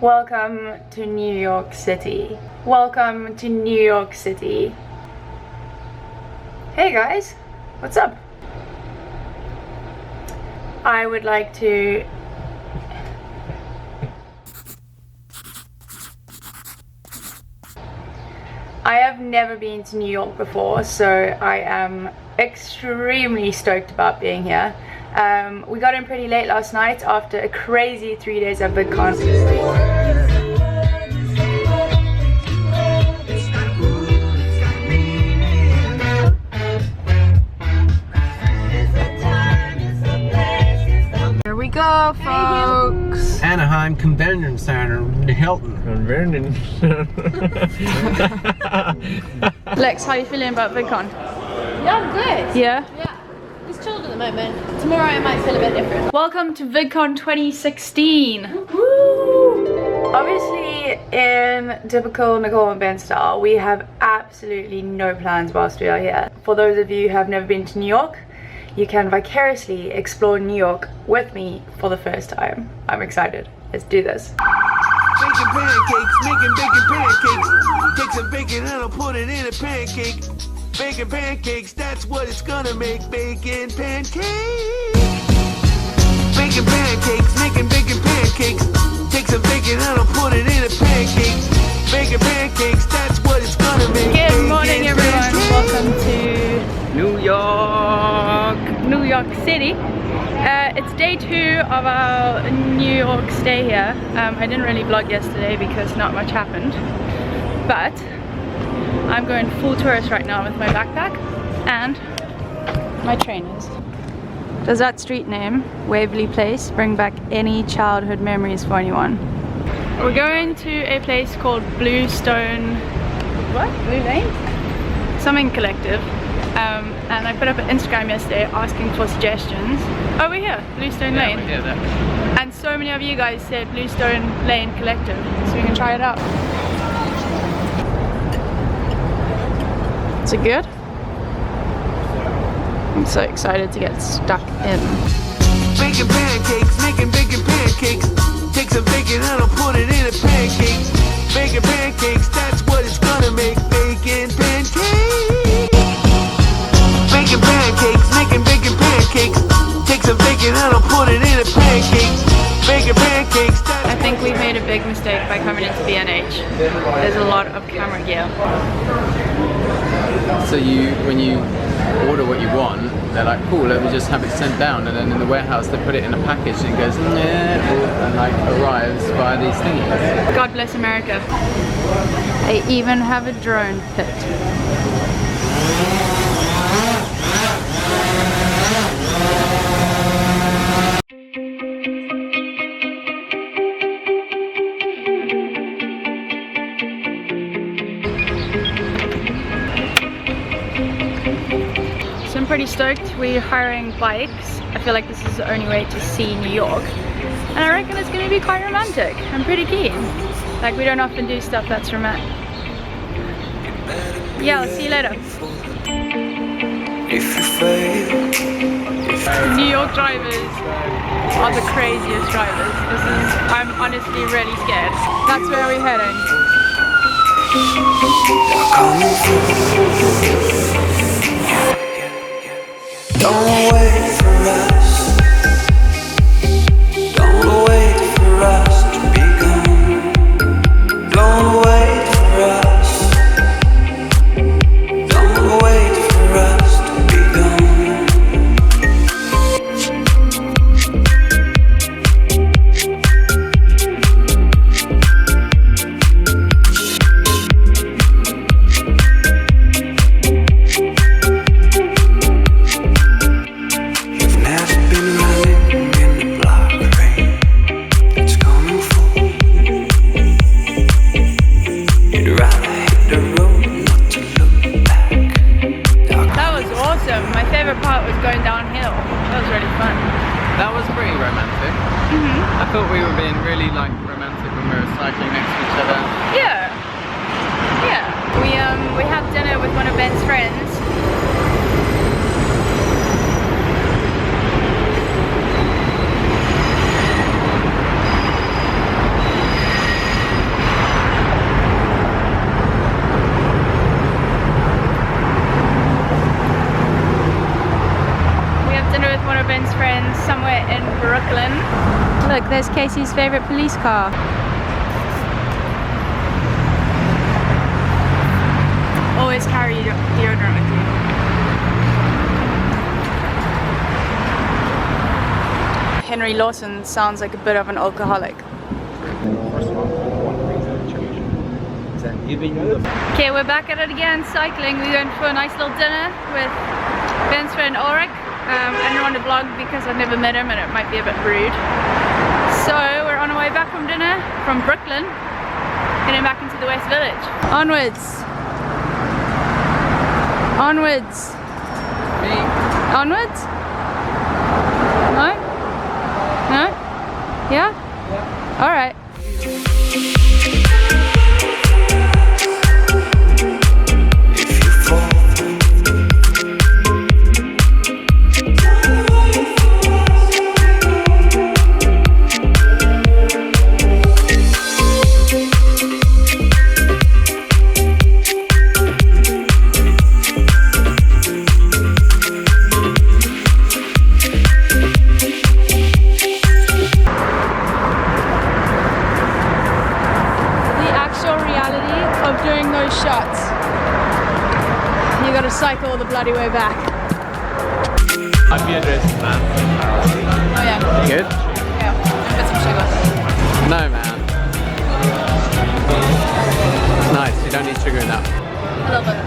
Welcome to New York City. Welcome to New York City. Hey guys, what's up? I would like to I have never been to New York before, so I am extremely stoked about being here. We got in pretty late last night after a crazy 3 days of Vidcon. Here we go, folks. Anaheim Convention Center, the Hilton. Convention. Lex, how are you feeling about Vidcon? Yeah, I'm good. Yeah? Yeah. It's chilled at the moment. Tomorrow I might feel a bit different. Welcome to Vidcon 2016. Woo! Obviously, in typical Nicole and Ben style, we have absolutely no plans whilst we are here. For those of you who have never been to New York, you can vicariously explore New York with me for the first time. I'm excited. Let's do this. Making pancakes, making bacon pancakes. Take some bacon and I'll put it in a pancake. Bacon pancakes, that's what it's gonna make. Bacon pancakes. Bacon pancakes, making bacon pancakes. Take some bacon and I'll put it in a pancake. Bacon pancakes, that's what it's gonna make. Good morning, everyone. Welcome to New York. New York City. It's day 2 of our New York stay here. I didn't really vlog yesterday because not much happened, but I'm going full tourist right now with my backpack and my trainers. Does that street name, Waverly Place, bring back any childhood memories for anyone? We're going to a place called Bluestone, what? Blue Lane? Something collective. And I put up an Instagram yesterday asking for suggestions. Oh, we're here, Bluestone Lane. We're here, there. And so many of you guys said Bluestone Lane Collective, so we can try it out. Is it good? I'm so excited to get stuck in. Making pancakes, making bacon pancakes. Take some bacon and I'll put it in a pancake. Bacon pancakes, that's what it's gonna make. Bacon pancakes. Making pancakes, making bacon pancakes. Take some bacon and I'll put it in a pancake. Bacon pancakes, that's I think we made a big mistake by coming into B&H. There's a lot of camera gear. So when you order what you want, they're like, cool, let me just have it sent down, and then in the warehouse they put it in a package and it goes, and like arrives via these things. God bless America. They even have a drone pit. So I'm pretty stoked. We're hiring bikes. I feel like this is the only way to see New York. And I reckon it's going to be quite romantic. I'm pretty keen. Like, we don't often do stuff that's romantic. Yeah, I'll see you later. New York drivers are the craziest drivers. I'm honestly really scared. That's where we're heading. Don't wait for us. Don't wait for us to be gone. Don't wait for us. Don't wait for us to be gone. I thought we were being really like romantic when we were cycling next to each other. Yeah. Yeah. We had dinner with one of Ben's friends. Brooklyn. Look, there's Casey's favorite police car. Always carry deodorant with you. Henry Lawson sounds like a bit of an alcoholic. Okay, we're back at it again, cycling. We went for a nice little dinner with Ben's friend Ulrich. I didn't want to vlog because I've never met him and it might be a bit rude. So we're on our way back from dinner from Brooklyn, heading back into the West Village. Onwards. Onwards. Me. Onwards? No? No? Yeah? Alright. Shots. You gotta cycle the bloody way back. I'd be addressed, man. Oh yeah. Good? Yeah. And put some sugar. No, man. It's nice. You don't need sugar in that. A little bit.